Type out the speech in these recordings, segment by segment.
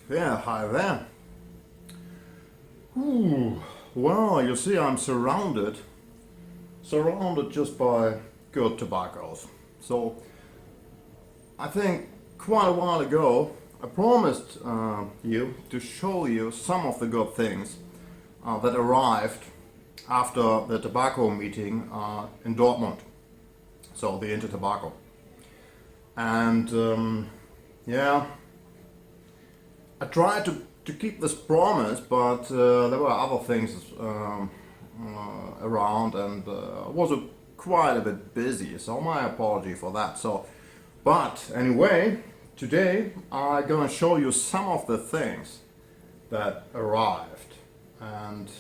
Yeah, hi there. Ooh, well, you see, I'm surrounded just by good tobaccos. So, I think quite a while ago, I promised you to show you some of the good things that arrived after the tobacco meeting in Dortmund. So, the Inter Tobacco. And yeah, I tried to keep this promise, but there were other things around, and I was quite a bit busy. So my apology for that. But anyway, today I'm gonna show you some of the things that arrived, and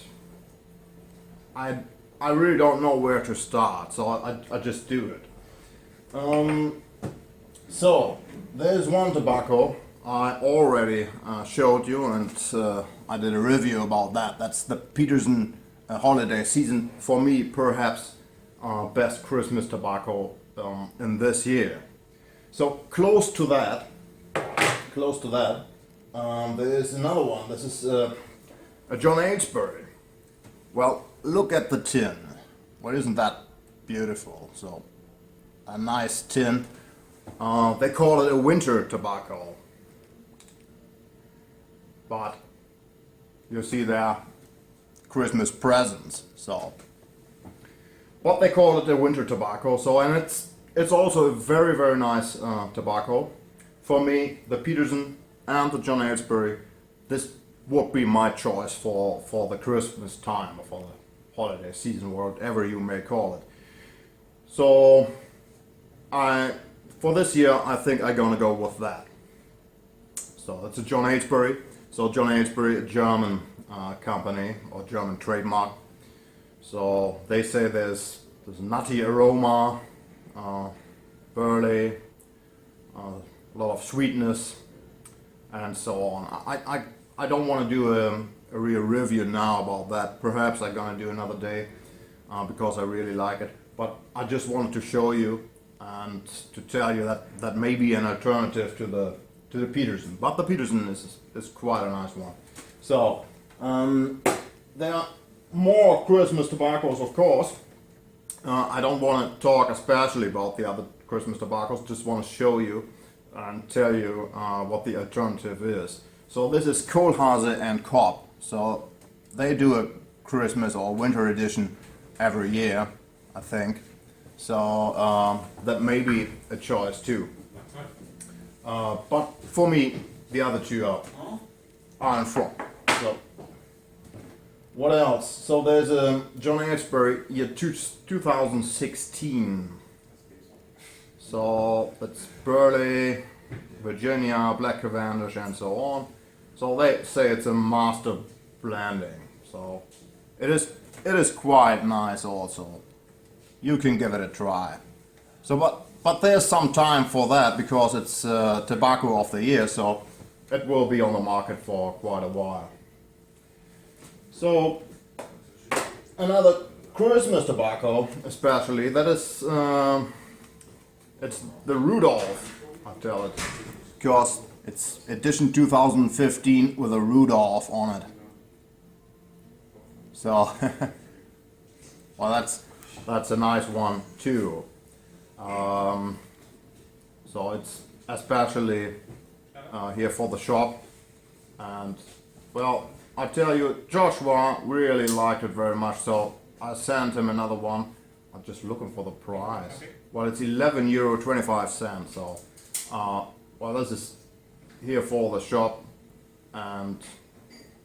I really don't know where to start, so I just do it. So there's one tobacco I already showed you, and I did a review about that. That's the Peterson holiday season. For me, perhaps best Christmas tobacco in this year. So close to that, there is another one. This is a John Ashbery. Well, look at the tin. Well, isn't that beautiful? So a nice tin. They call it a winter tobacco. But you see there, Christmas presents. So, but they call it a winter tobacco. So, and it's also a very, very nice tobacco. For me, the Peterson and the John Ashbery, this would be my choice for the Christmas time, or for the holiday season, whatever you may call it. So for this year, I think I'm gonna go with that. So that's a John Ashbery. So John Ashbery, a German company or German trademark. So they say there's nutty aroma, burley, a lot of sweetness, and so on. I don't want to do a real review now about that. Perhaps I'm gonna do another day because I really like it. But I just wanted to show you and to tell you that may be an alternative to the Peterson, but the Peterson is quite a nice one. So there are more Christmas tobaccos, of course. I don't want to talk especially about the other Christmas tobaccos. Just want to show you and tell you what the alternative is. So this is Kohlhase and Kopp. So they do a Christmas or winter edition every year, I think. So that may be a choice too. But for me, the other two are in front. So what else? So there's a John Ashbery year 2016. So that's Burley, Virginia, Black Cavendish, and so on. So they say it's a master blending. So it is quite nice also. You can give it a try. So but there's some time for that because it's tobacco of the year, so it will be on the market for quite a while. So another Christmas tobacco, especially, that is it's the Rudolph, I tell it, because it's edition 2015 with a Rudolph on it. So well, that's a nice one too. So it's especially here for the shop, and well, I tell you, Joshua really liked it very much, so I sent him another one. I'm just looking for the price. Well, it's €11.25, so well, this is here for the shop, and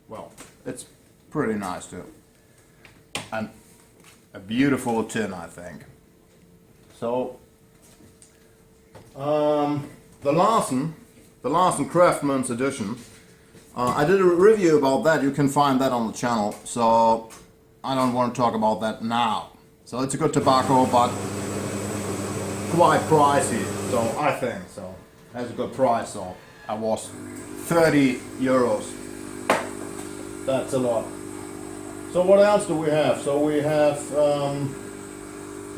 well, it's pretty nice too, and a beautiful tin, I think. So the Lawson Craftsman's edition. I did a review about that. You can find that on the channel. So I don't want to talk about that now. So it's a good tobacco, but quite pricey. So I think so. Has a good price. So I was €30. That's a lot. So what else do we have? So we have.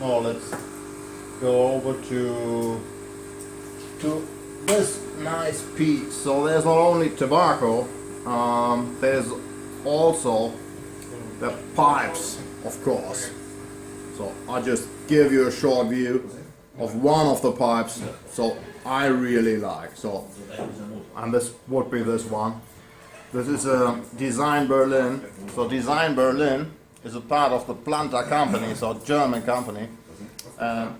Let's go over to this nice piece. So there's not only tobacco, there's also the pipes, of course. So I just give you a short view of one of the pipes. So I really like. So, and this would be this one. This is a Design Berlin. So Design Berlin is a part of the Planta company, so German company. And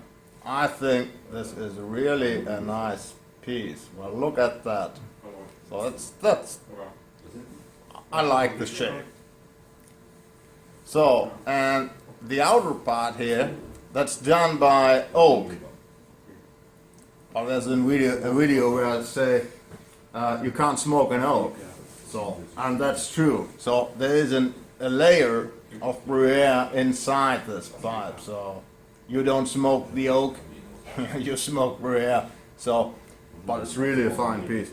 I think this is really a nice piece. Well, look at that. So that's I like the shape. So, and the outer part here, that's done by oak. Well, there's a video where I say you can't smoke an oak. So, and that's true. So there is a layer of Bruyere inside this pipe. So you don't smoke the oak, you smoke Bruyere. So, but it's really a fine piece.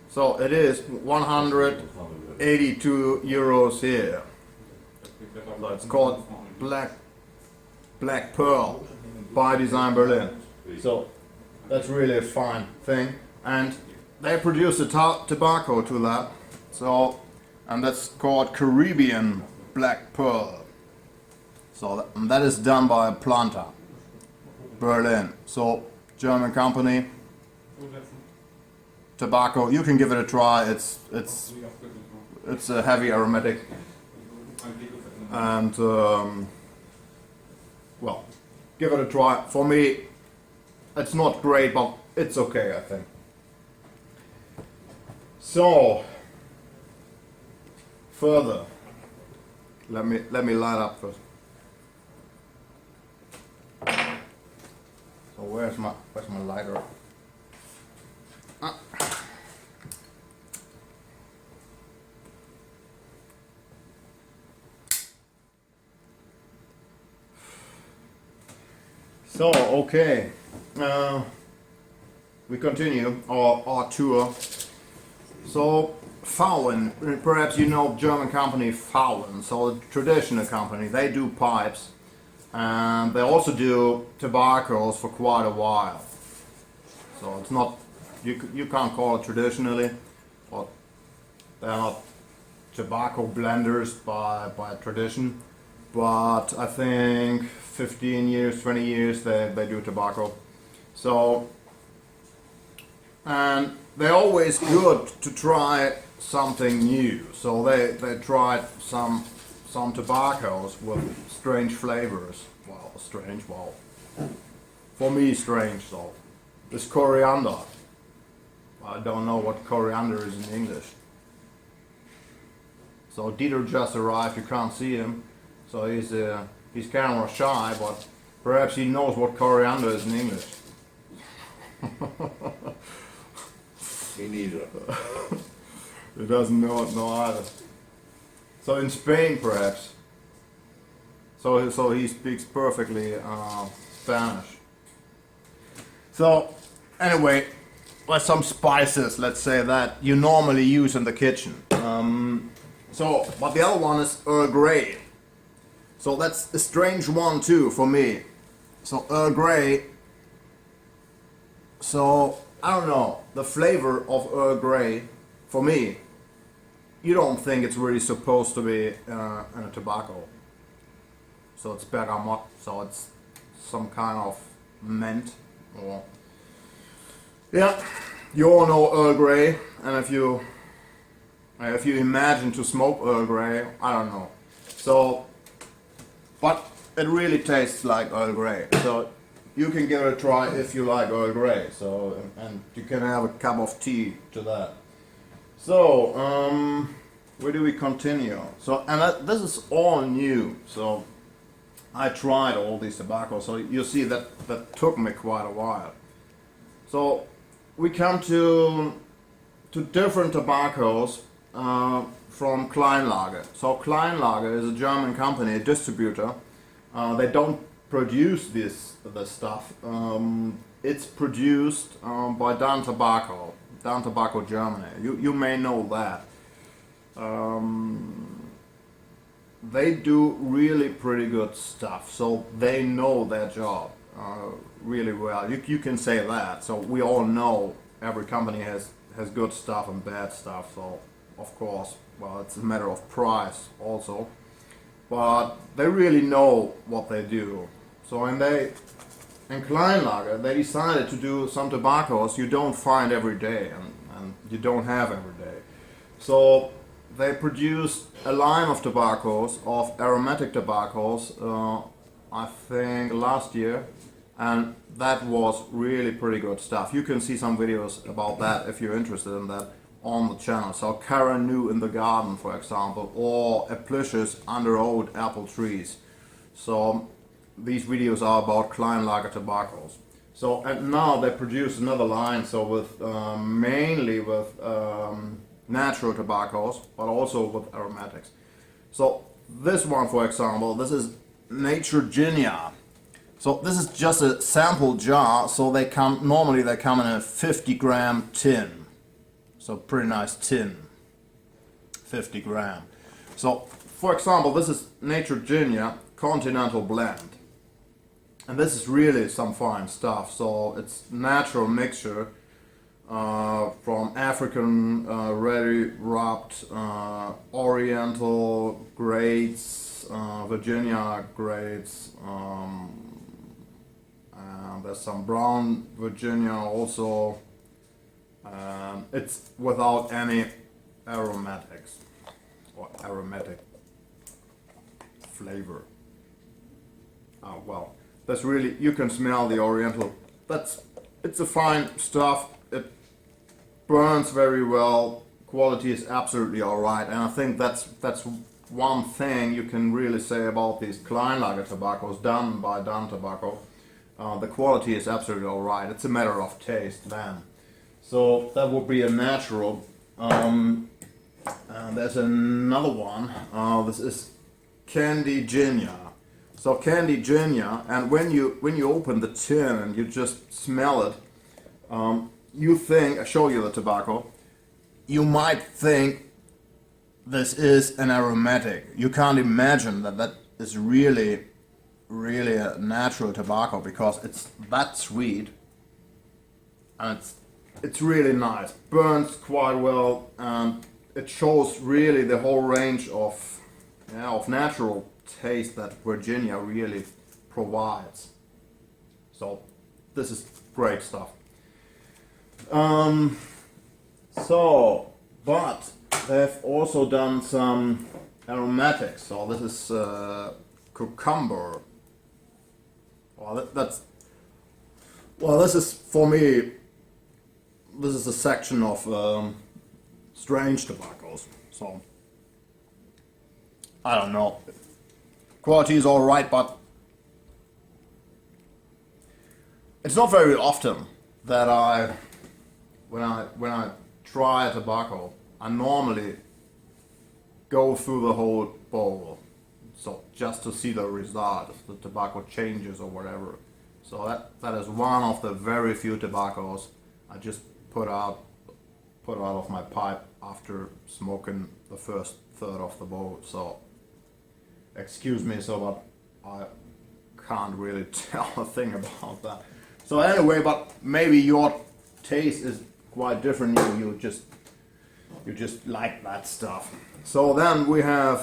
So it is 182 euros here. So it's called Black Pearl by Design Berlin. So that's really a fine thing. And they produce a tobacco to that. So, and that's called Caribbean Black Pearl. So that is done by Planta, Berlin. So German company. Tobacco, you can give it a try. It's a heavy aromatic, and well, give it a try. For me, it's not great, but it's okay, I think. So further, let me light up first. So where's my lighter? So okay, we continue our tour. So Faulen, perhaps you know German company Faulen, so a traditional company. They do pipes, and they also do tobaccos for quite a while. So it's not, you can't call it traditionally, but they're not tobacco blenders by tradition. But I think 15 years, 20 years they do tobacco. So, and they're always good to try something new. So they tried some tobaccos with strange flavors. Well, strange, well, for me strange. So this coriander, I don't know what coriander is in English. So Dieter just arrived, you can't see him. So he's camera shy, but perhaps he knows what coriander is in English. Me neither. He doesn't know either. So in Spain, perhaps. So he speaks perfectly Spanish. So anyway, well, some spices, let's say, that you normally use in the kitchen. But the other one is Earl Grey. So that's a strange one too for me. So Earl Grey. So I don't know, the flavor of Earl Grey, for me, you don't think it's really supposed to be in a tobacco. So it's bergamot, so it's some kind of mint, or yeah, you all know Earl Grey, and if you imagine to smoke Earl Grey, I don't know. So, but it really tastes like Earl Grey. So you can give it a try if you like Earl Grey. So, and you can have a cup of tea to that. So, where do we continue? So, and this is all new. So, I tried all these tobaccos. So you see that took me quite a while. So, we come to different tobaccos from Kleinlage. So Kleinlage is a German company, a distributor. They don't produce this stuff. It's produced by Dan Tobacco Germany. You may know that. They do really pretty good stuff, so they know their job really well. You can say that. So we all know every company has has good stuff and bad stuff. So of course, well, it's a matter of price also. But they really know what they do. So in Kleinlager, they decided to do some tobaccos you don't find every day and you don't have every day. So they produced a line of tobaccos, of aromatic tobaccos, I think last year, and that was really pretty good stuff. You can see some videos about that if you're interested in that on the channel. So Karen New in the Garden, for example, or Appliches under old apple trees. So these videos are about Kleinlager tobaccos. So and now they produce another line, so with mainly with natural tobaccos, but also with aromatics. So this one, for example, this is Candied Ginger. So this is just a sample jar. So normally they come in a 50-gram tin. So pretty nice tin, 50 gram. So for example, this is Candied Ginger Continental Blend. And this is really some fine stuff. So it's natural mixture from African ready rubbed Oriental grades, Virginia grades, and there's some brown Virginia also. It's without any aromatics or aromatic flavor. Well, that's really, you can smell the Oriental. It's a fine stuff. It burns very well. Quality is absolutely alright, and I think that's one thing you can really say about these Kleinlager tobaccos done by Dun Tobacco. The quality is absolutely alright. It's a matter of taste then. So that would be a natural. And there's another one. This is Candied Ginger. So Candied Ginger, and when you open the tin and you just smell it, you think, I show you the tobacco, you might think this is an aromatic. You can't imagine that is really a natural tobacco, because it's that sweet and it's really nice. Burns quite well, and it shows really the whole range of natural taste that Virginia really provides. So this is great stuff. But they've also done some aromatics. So this is cucumber. Well, this is, for me, this is a section of strange tobaccos. So I don't know. Quality is all right, but it's not very often that when I try a tobacco, I normally go through the whole bowl. So just to see the result, if the tobacco changes or whatever. So that is one of the very few tobaccos I just put out of my pipe after smoking the first third of the bowl. So excuse me, but I can't really tell a thing about that. So anyway, but maybe your taste is quite different. You just like that stuff. So then we have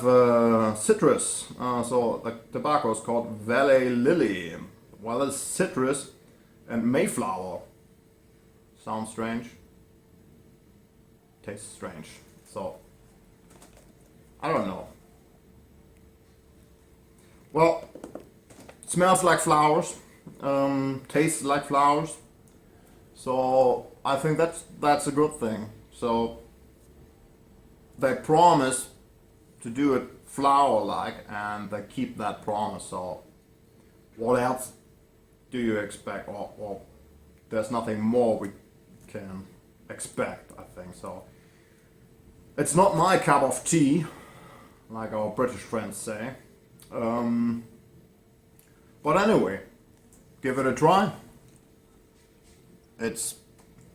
citrus. So the tobacco is called Valley Lily. Well, it's citrus and Mayflower. Sounds strange. Tastes strange. So I don't know. Well, smells like flowers. Tastes like flowers. So I think that's a good thing. So they promise to do it flower-like, and they keep that promise. So what else do you expect? Or there's nothing more we can expect, I think. So it's not my cup of tea, like our British friends say. But anyway, give it a try. It's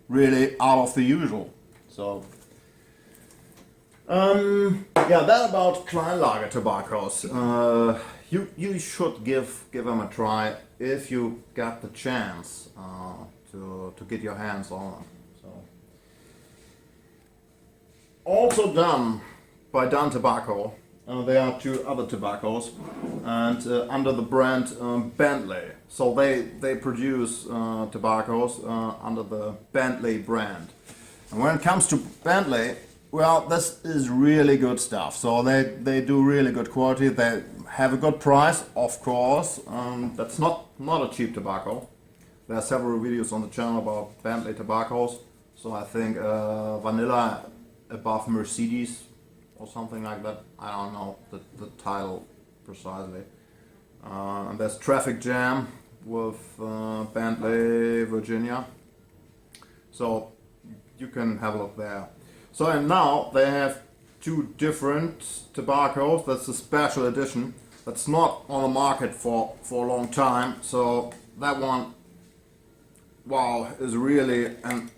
really out of the usual. So yeah, that about Kleinlager tobaccos. You should give them a try if you got the chance to get your hands on them. So also done by Dun Tobacco. There are two other tobaccos, and under the brand Bentley. So they produce tobaccos under the Bentley brand. And when it comes to Bentley, well, this is really good stuff. So they do really good quality. They have a good price, of course. That's not a cheap tobacco. There are several videos on the channel about Bentley tobaccos. So I think Vanilla above Mercedes or something like that. I don't know the title precisely. And there's Traffic Jam with Burley Virginia. So you can have a look there. So and now they have two different tobaccos. That's a special edition. That's not on the market for a long time. So that one, wow, is really an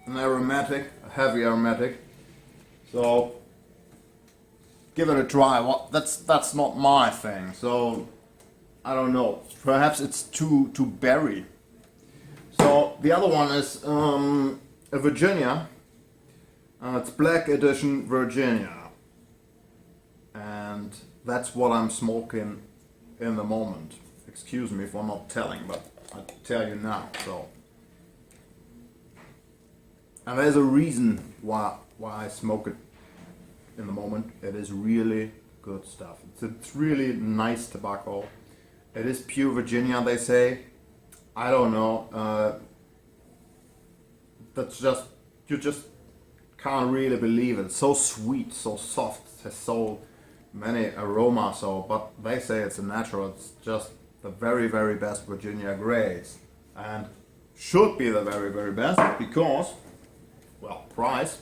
aromatic, a heavy aromatic. So give it a try. Well, that's not my thing. So I don't know. Perhaps it's too berry. So the other one is a Virginia. It's Black Edition Virginia, and that's what I'm smoking in the moment. Excuse me for not telling, but I tell you now. So, and there's a reason why I smoke it in the moment. It is really good stuff. It's really nice tobacco. It is pure Virginia, they say. I don't know. That's just you just can't really believe it. It's so sweet, so soft, it has so many aromas. So, but they say it's a natural. It's just the very, very best Virginia grades, and should be the very, very best because, well, price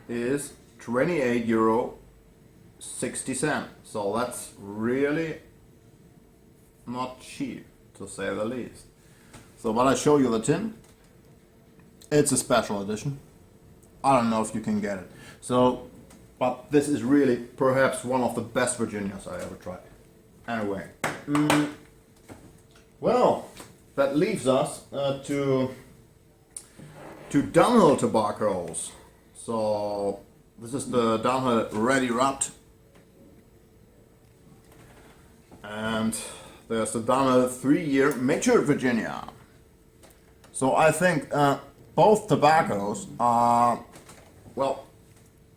is €28.60. So that's really not cheap, to say the least. So, but I show you the tin. It's a special edition. I don't know if you can get it. So, but this is really perhaps one of the best Virginias I ever tried. Anyway, well, that leaves us to Dunhill tobaccos. So this is the Dunhill Ready Wrapped, and there's the Dunhill 3-year matured Virginia. So I think both tobaccos are, well,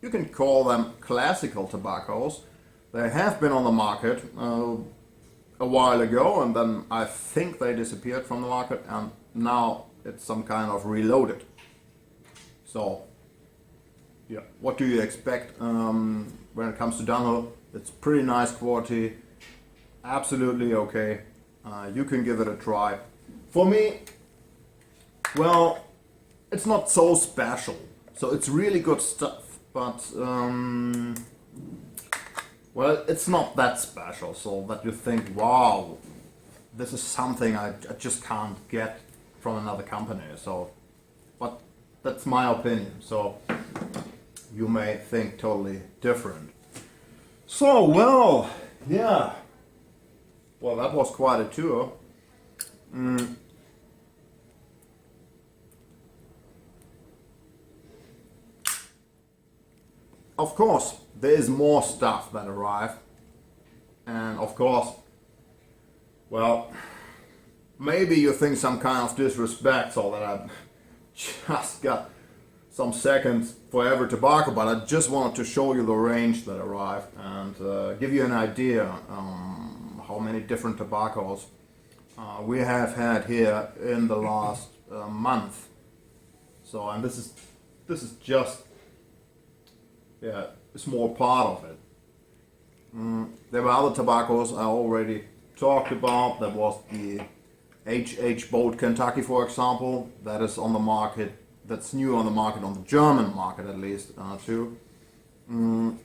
you can call them classical tobaccos. They have been on the market a while ago, and then I think they disappeared from the market, and now it's some kind of reloaded. So, yeah, what do you expect when it comes to Dunhill? It's pretty nice quality, absolutely okay. You can give it a try. For me, well, it's not so special. So it's really good stuff, but well, it's not that special. So that you think, wow, this is something I just can't get from another company. So, but that's my opinion. So you may think totally different. So, well, yeah. Well, that was quite a tour. Of course, there is more stuff that arrived. And of course, well, maybe you think some kind of disrespect so that I just got some seconds for every tobacco, but I just wanted to show you the range that arrived and give you an idea how many different tobaccos we have had here in the last month. So, and this is just, yeah, a small part of it. There were other tobaccos I already talked about. There was the H.H. Bold Kentucky, for example, that is on the market, that's new on the market, on the German market at least, too. And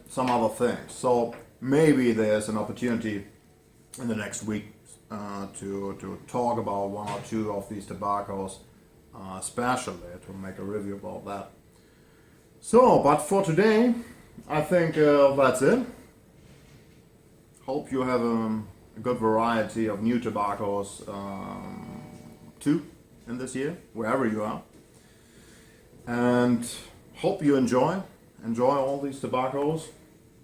some other things. So maybe there's an opportunity in the next week to talk about one or two of these tobaccos, especially to make a review about that. So, but for today, I think that's it. Hope you have a good variety of new tobaccos too in this year, wherever you are. and hope you enjoy all these tobaccos.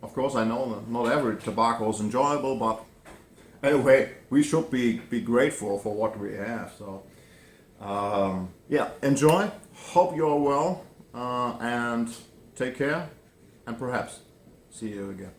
Of course, I know that not every tobacco is enjoyable, but anyway, we should be grateful for what we have. So yeah, enjoy. Hope you're well, and take care, and perhaps see you again.